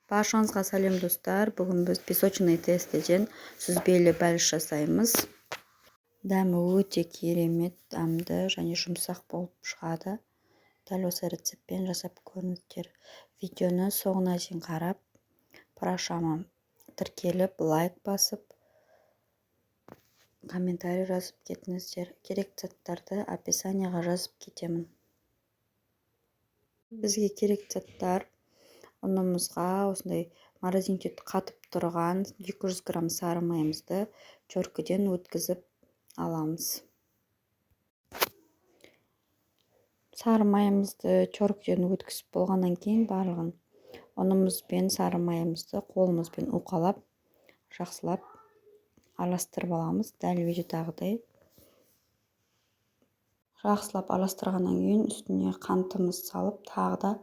Баршаңызға сәлем достар. Бүгін біз песочный тестіден сүзбелі бәліш жасаймыз. Дәмі өте керемет, дәмді және жұмсақ болып шығады. Дәл осы рецептпен жасап көріңіздер. Видеоны соңына дейін қарап, парақшама тіркеліп, лайк басып, комментарий жазып кетіңіздер. Керекті заттарды описанияға жазып кетемін. Бізге керекті заттар: ұнымызға осындай морозильде қатып тұрған 200 грамм сары майымызды чөркіден өткізіп аламыз. Сары майымызды чөркіден өткізіп болғаннан кейін барлығын ұнымыз бен сары майымызды қолымызбен уқалап, жақсылап араластырып аламыз. Дәл видеодағыдай. Жақсылап араластырғаннан кейін үстіне қантымыз салып, тағы да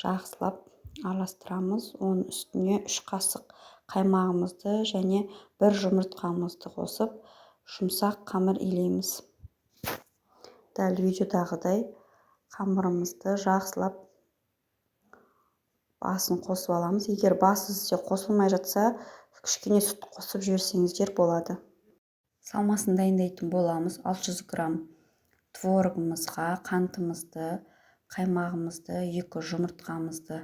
жақсылап араластырамыз. Оның үстіне 3 қасық қаймағымызды және 1 жұмыртқамызды қосып, жұмсақ қамыр илейміз. Дәл видеодағыдай қамырымызды жақсылап басын қосып аламыз. Егер басы сізде қосылмай жатса, кішкене сүт қосып жіберсеңіздер болады. Салмасын дайындайтын боламыз. 600 грамм творогымызға қантымызды, қаймағымызды, 2 жұмыртқамызды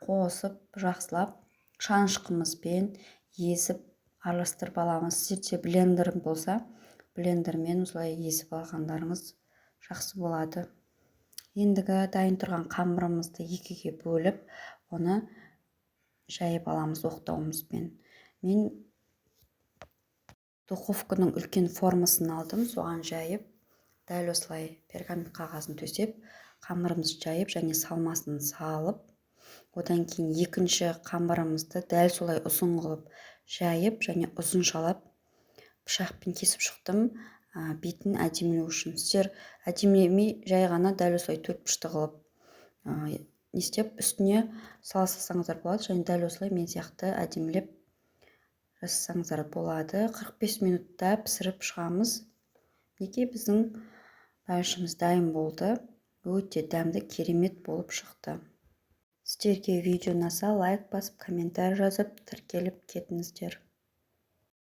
қосып, жақсылап шанышқымызбен езіп араластырып аламыз. Сізде блендер болса, блендермен осылай езіп алғандарыңыз жақсы болады. Ендігі дайын тұрған қамырымызды екіге бөліп, оны жайып аламыз оқтауымызбен. Мен духовканың үлкен формасын алдым, соған жайып, дәл осылай пергамент қағазын төсеп, қамырымызды жайып және салмасын салып, одан кейін екінші қамырымызды дәл солай ұзын қылып жайып және ұзыншалап пышақпен кесіп шықтым, бетін әдемілеу үшін. Сіздер әдемілемей жай ғана дәл осылай төртбұрышты қылып үстіне сала салсаңыздар болады, және дәл осылай мен сияқты әдемілеп жасасаңыздар болады. 45 минутта пісіріп шығамыз. Неге біздің бәлішіміз дайын болды. Өте дәмді, керемет болып шықты. Сіздерге видео ұнаса, лайк басып, комментарий жазып, тіркеліп кетіңіздер.